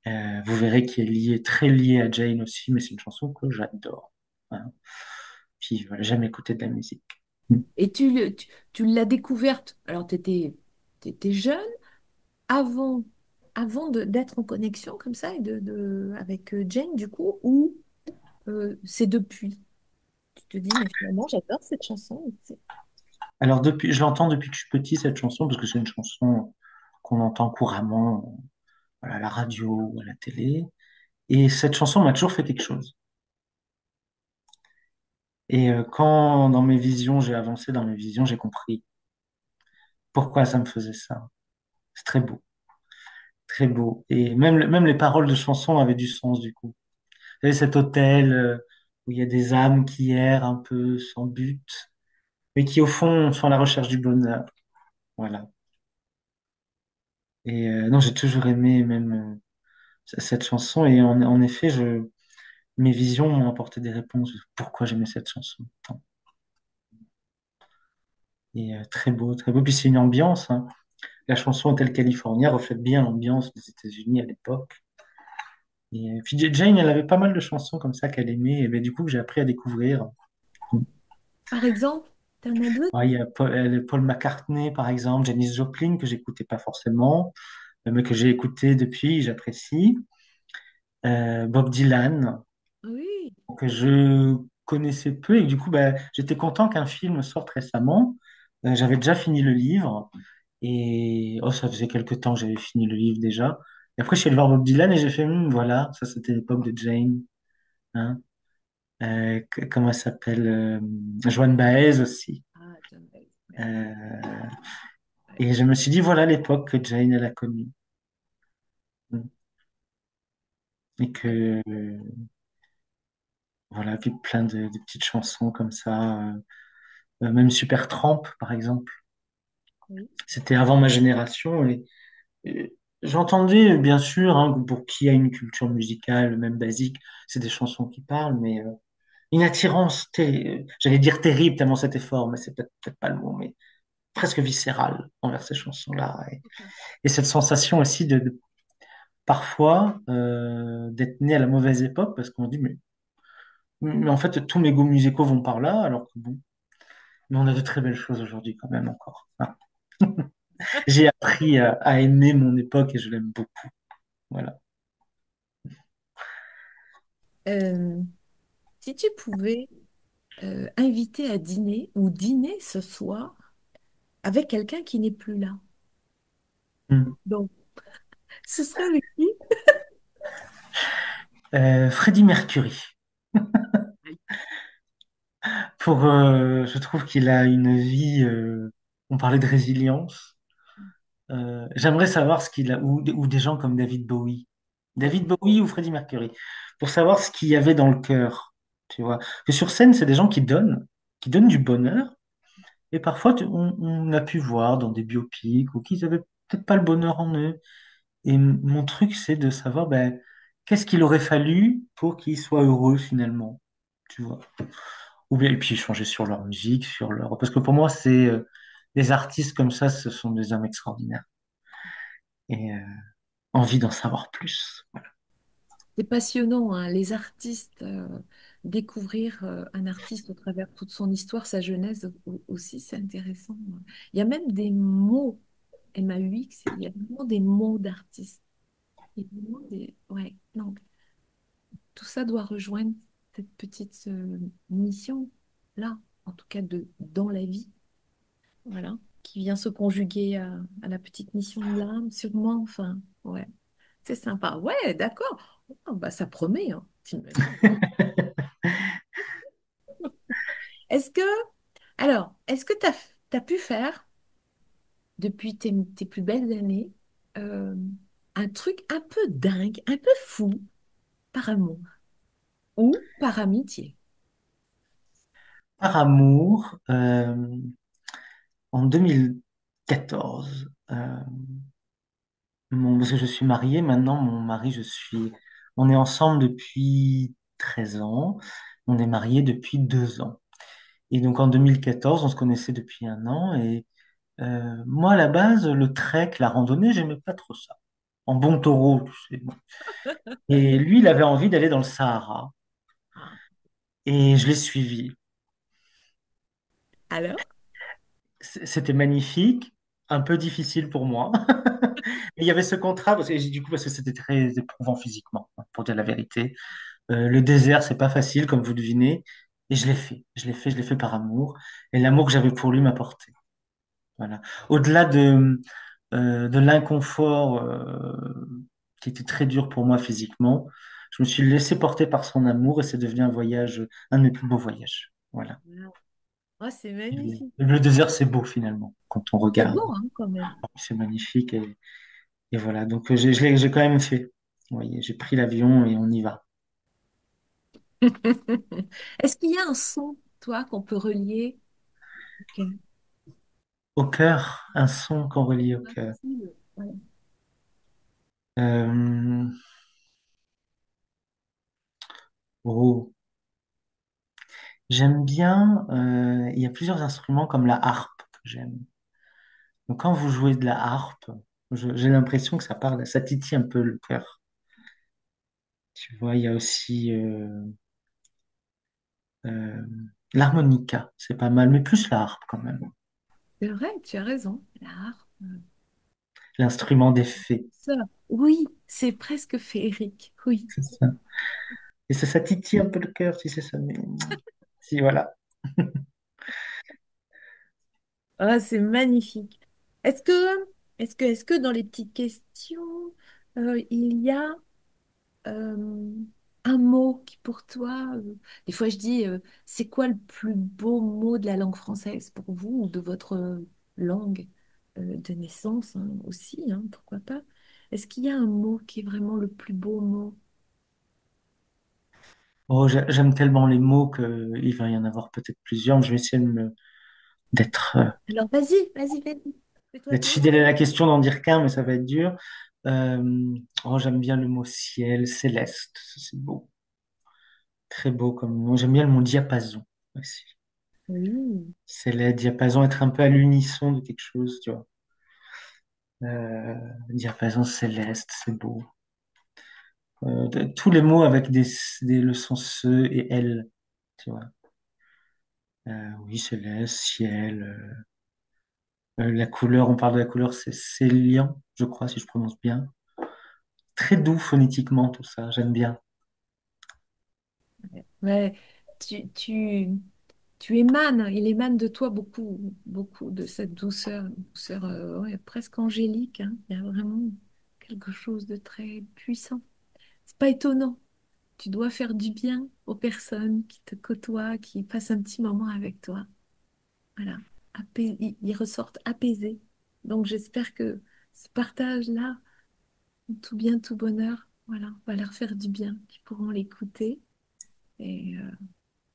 Vous verrez qu'elle est liée, très liée à Jane aussi, mais c'est une chanson que j'adore, hein. Puis voilà, j'aime écouter de la musique. Mm. Et tu l'as découverte, alors tu étais jeune, avant, d'être en connexion comme ça et avec Jane, du coup, ou c'est depuis? Tu te dis, mais finalement, j'adore cette chanson. Alors depuis, je l'entends depuis que je suis petit cette chanson parce que c'est une chanson qu'on entend couramment, voilà, à la radio ou à la télé. Et cette chanson m'a toujours fait quelque chose. Et quand dans mes visions, j'ai avancé dans mes visions, j'ai compris pourquoi ça me faisait ça. C'est très beau, très beau. Et même les paroles de chansons avaient du sens du coup. Vous savez, cet hôtel où il y a des âmes qui errent un peu sans but, mais qui au fond sont à la recherche du bonheur. Voilà. Et non, j'ai toujours aimé même cette chanson. Et en effet, mes visions m'ont apporté des réponses. Pourquoi j'aimais cette chanson tant. Et très beau, très beau. Puis c'est une ambiance, hein. La chanson Hotel California reflète bien l'ambiance des États-Unis à l'époque. Et puis Jane, elle avait pas mal de chansons comme ça qu'elle aimait, et ben, du coup que j'ai appris à découvrir. Par exemple, t'en as d'autres? Ouais, il y a Paul McCartney, par exemple, Janis Joplin, que j'écoutais pas forcément, mais que j'ai écouté depuis, j'apprécie. Bob Dylan, Oui. que je connaissais peu, et du coup, bah, j'étais content qu'un film sorte récemment. J'avais déjà fini le livre, et oh, ça faisait quelque temps que j'avais fini le livre déjà. Et après, je suis allé voir Bob Dylan, et j'ai fait, voilà, ça c'était l'époque de Jane. Hein. Comment elle s'appelle? Joan Baez aussi. Ah, John Baez, ouais, Euh, ouais, et je me suis dit, voilà l'époque que Jane, elle a connue. Et ouais, que, voilà, puis plein de petites chansons comme ça. Même Supertramp, par exemple. oui. C'était avant ma génération. Et j'entendais, bien sûr, hein, pour qui a une culture musicale, même basique, c'est des chansons qui parlent, mais une attirance, j'allais dire terrible, tellement c'était fort, mais c'est peut-être pas le mot, mais presque viscérale envers ces chansons-là. Et cette sensation aussi parfois d'être né à la mauvaise époque, parce qu'on dit, mais en fait, tous mes goûts musicaux vont par là, alors que bon, mais on a de très belles choses aujourd'hui quand même encore, hein. J'ai appris à aimer mon époque et je l'aime beaucoup. Voilà. Euh, Si tu pouvais inviter à dîner ou dîner ce soir avec quelqu'un qui n'est plus là, Mm. donc ce serait avec qui? Freddie Mercury. Je trouve qu'il a une vie. On parlait de résilience. J'aimerais savoir ce qu'il a, ou des gens comme David Bowie. Ouais. David Bowie ou Freddie Mercury. Pour savoir ce qu'il y avait dans le cœur. Tu vois. Que sur scène, c'est des gens qui donnent du bonheur. Et parfois, on a pu voir dans des biopics ou qu'ils avaient peut-être pas le bonheur en eux. Et mon truc, c'est de savoir ben, qu'est-ce qu'il aurait fallu pour qu'ils soient heureux finalement. Tu vois. Ou bien, et puis changer sur leur musique, sur leur. Parce que pour moi, c'est des artistes comme ça, ce sont des hommes extraordinaires. Et envie d'en savoir plus. Voilà. C'est passionnant, hein, les artistes, découvrir un artiste au travers toute son histoire, sa genèse aussi, c'est intéressant. Il y a même des mots, MAUX, il y a vraiment des mots d'artistes. Il y a vraiment Ouais, non, tout ça doit rejoindre cette petite mission-là, en tout cas dans la vie, voilà, qui vient se conjuguer à la petite mission de l'âme, sûrement, enfin, ouais, c'est sympa. Ouais, d'accord. Ah, bah, ça promet, hein. T'imagines. Est-ce que, est-ce que tu as pu faire, depuis tes plus belles années, euh, un truc un peu dingue, un peu fou, par amour ou par amitié? Par amour, en 2014, parce que je suis marié maintenant, mon mari, on est ensemble depuis 13 ans, on est mariés depuis 2 ans. Et donc en 2014, on se connaissait depuis 1 an. Et moi, à la base, le trek, la randonnée, j'aimais pas trop ça. En bon taureau, tu sais. Bon. Et lui, il avait envie d'aller dans le Sahara. Ah. Et je l'ai suivi. Alors? C'était magnifique, un peu difficile pour moi. Mais il y avait ce contrat, parce que c'était très éprouvant physiquement, hein, pour dire la vérité. Le désert, c'est pas facile, comme vous devinez. Et je l'ai fait. Je l'ai fait par amour. Et l'amour que j'avais pour lui m'a porté. Voilà. Au-delà de l'inconfort qui était très dur pour moi physiquement, je me suis laissé porter par son amour et c'est devenu un voyage, un de mes plus beaux voyages. Voilà. Wow. Oh, c'est Et magnifique. le désert, c'est beau finalement, quand on C'est regarde. beau, hein, quand même. C'est magnifique et voilà. Donc j'ai quand même fait. Vous voyez, j'ai pris l'avion et on y va. Est-ce qu'il y a un son, toi, qu'on peut relier? Ok. Au cœur, un son qu'on relie au cœur. Facile. Ouais. Euh, oh, j'aime bien. Il y a plusieurs instruments comme la harpe que j'aime. Donc quand vous jouez de la harpe, j'ai l'impression que ça parle, ça titille un peu le cœur. Tu vois, il y a aussi euh, l'harmonica, c'est pas mal, mais plus la harpe quand même. C'est vrai, tu as raison. L'art. L'instrument des fées, Ça. Oui, c'est presque féerique. Oui. c'est ça. Et ça titille un peu le cœur, si c'est ça. Mais... Si, voilà. Ah, c'est magnifique. Est-ce que, est-ce que dans les petites questions, il y a euh, un mot qui pour toi, des fois je dis, c'est quoi le plus beau mot de la langue française pour vous ou de votre langue de naissance, hein, aussi, hein, pourquoi pas? Est-ce qu'il y a un mot qui est vraiment le plus beau mot? Oh, j'aime tellement les mots qu'il va y en avoir peut-être plusieurs. Je vais essayer Alors vas-y, vas-y, vas-y, fais-toi d'être plaisir. fidèle à la question, d'en dire qu'un, mais ça va être dur. J'aime bien le mot ciel, céleste, ça, c'est beau, très beau comme mot. J'aime bien le mot diapason aussi. Oui. Céleste, diapason, être un peu à l'unisson de quelque chose, tu vois. Euh, Diapason céleste, c'est beau. Tous les mots avec des leçons se et elle, tu vois. Oui, céleste, ciel. La couleur, on parle de la couleur, c'est célian, je crois, si je prononce bien. Très doux phonétiquement, tout ça, j'aime bien. Mais tu, tu émanes, il émane de toi beaucoup, beaucoup de cette douceur, une douceur ouais, presque angélique, hein. Il y a vraiment quelque chose de très puissant. C'est pas étonnant. Tu dois faire du bien aux personnes qui te côtoient, qui passent un petit moment avec toi. Voilà. Ils ressortent apaisés. Donc j'espère que ce partage-là, tout bien, tout bonheur, voilà, va leur faire du bien, qu'ils pourront l'écouter et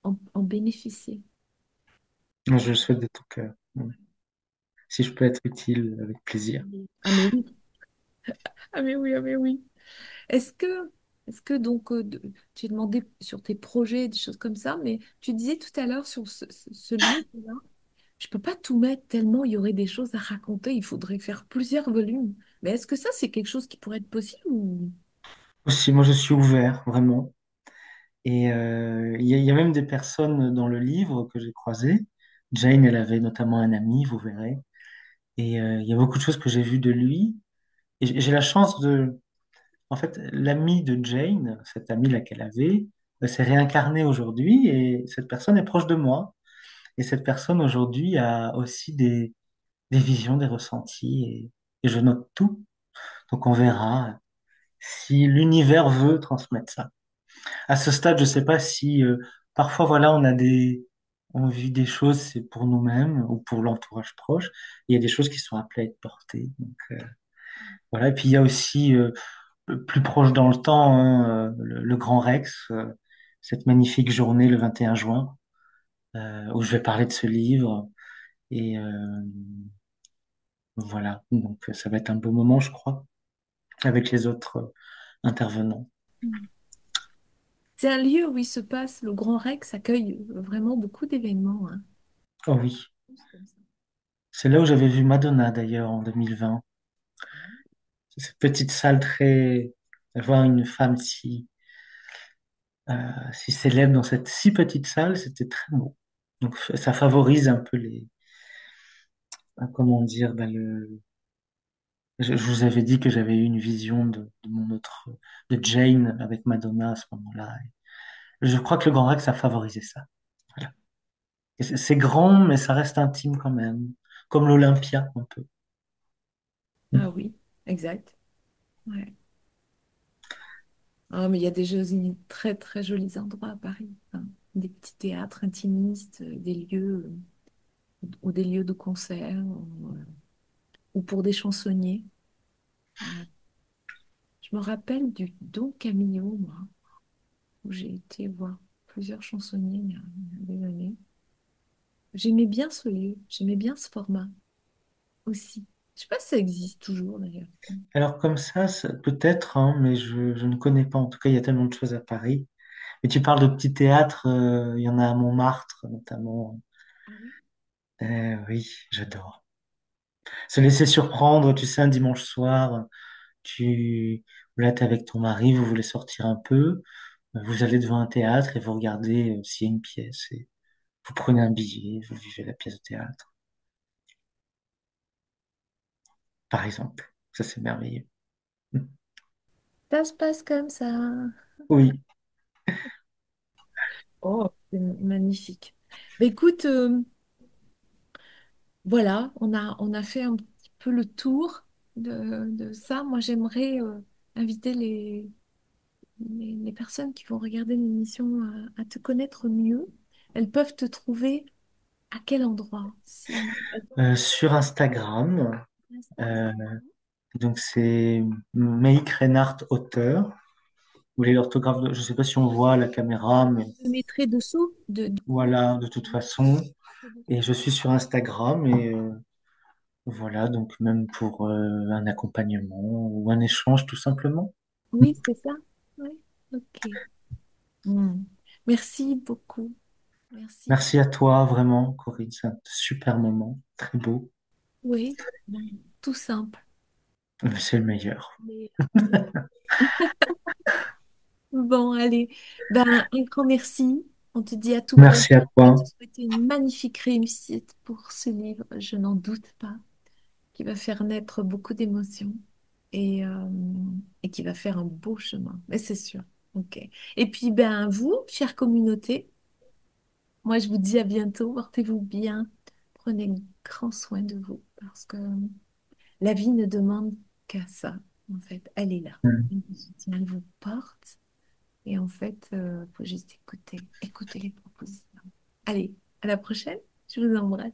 en bénéficier. Moi, je le souhaite de tout cœur. Ouais. Si je peux être utile, avec plaisir. Ah mais oui, ah mais oui, ah mais oui. Est-ce que, est-ce que donc, tu as demandé sur tes projets, des choses comme ça, mais tu disais tout à l'heure sur ce livre-là, je peux pas tout mettre tellement il y aurait des choses à raconter, il faudrait faire plusieurs volumes. Mais est-ce que ça, c'est quelque chose qui pourrait être possible ou... Aussi, moi, je suis ouvert, vraiment. Et il y a même des personnes dans le livre que j'ai croisées. Jane, elle avait notamment un ami, vous verrez. Et il y a beaucoup de choses que j'ai vues de lui. Et j'ai la chance de... En fait, l'ami de Jane, cette amie-là qu'elle avait, s'est réincarnée aujourd'hui et cette personne est proche de moi. Et cette personne aujourd'hui a aussi des visions, des ressentis et je note tout. Donc on verra si l'univers veut transmettre ça. À ce stade, je ne sais pas si parfois voilà, on vit des choses, c'est pour nous-mêmes ou pour l'entourage proche. Il y a des choses qui sont appelées à être portées. Donc, voilà. Et puis il y a aussi plus proche dans le temps, hein, le Grand Rex, cette magnifique journée le 21 juin, où je vais parler de ce livre. Et voilà, donc ça va être un beau moment, je crois. avec les autres intervenants. Mm. C'est un lieu où il se passe, le Grand Rex accueille vraiment beaucoup d'événements, hein. Oh oui, Tous comme ça. c'est là où j'avais vu Madonna d'ailleurs en 2020. Cette petite salle très... Voir une femme si célèbre dans cette si petite salle, c'était très beau. Donc ça favorise un peu comment dire, je vous avais dit que j'avais eu une vision de mon autre, de Jane avec Madonna à ce moment-là. Et je crois que le Grand Rex a favorisé ça. Voilà. Et c'est grand, mais ça reste intime quand même, comme l'Olympia un peu. Ah oui, exact. Ouais. Ah, mais il y a très très jolis endroits à Paris, hein. Des petits théâtres intimistes, des lieux ou des lieux de concert ou pour des chansonniers. Ouais. Je me rappelle du Don Camillo, moi, où j'ai été voir plusieurs chansonniers il y a des années. J'aimais bien ce lieu, j'aimais bien ce format aussi. Je sais pas si ça existe toujours d'ailleurs. Alors comme ça peut-être, hein, mais je ne connais pas. En tout cas, il y a tellement de choses à Paris. Et tu parles de petits théâtres, il y en a à Montmartre notamment. Ah oui? Oui, j'adore. Se laisser surprendre, tu sais, un dimanche soir, là, t'es avec ton mari, vous voulez sortir un peu, vous allez devant un théâtre et vous regardez s'il y a une pièce et vous prenez un billet, vous vivez la pièce de théâtre, par exemple. Ça, c'est merveilleux. Ça se passe comme ça. Oui. Oh, c'est magnifique. Bah, écoute, voilà, on a fait un petit peu le tour de ça. Moi, j'aimerais inviter les personnes qui vont regarder l'émission à te connaître mieux. Elles peuvent te trouver à quel endroit? Si elles ont Sur Instagram, un Insta, euh, c'est quoi? donc c'est Make Reinhardt auteur. Vous voulez l'orthographe, je ne sais pas si on voit à la caméra, mais Je le mettrai dessous, dessous. voilà, de toute façon. Et je suis sur Instagram et voilà, donc même pour un accompagnement ou un échange tout simplement. Oui, c'est ça. Oui, ok. Hmm. Merci beaucoup. Merci. Merci à toi, vraiment, Corinne, c'est un super moment, très beau. Oui, bon, tout simple. C'est le meilleur. Mais, bon, allez. Ben, un grand merci. On te dit à tout bientôt. Merci à Je vais toi. te souhaiter une magnifique réussite pour ce livre, je n'en doute pas, qui va faire naître beaucoup d'émotions et, euh, et qui va faire un beau chemin. Mais c'est sûr. Ok. Et puis, ben, vous, chère communauté, moi, je vous dis à bientôt. Portez-vous bien. Prenez grand soin de vous parce que la vie ne demande qu'à ça. En fait, elle est là. Elle vous soutient, elle vous porte. Et en fait, faut juste écouter, écouter les propositions. Allez, à la prochaine. Je vous embrasse.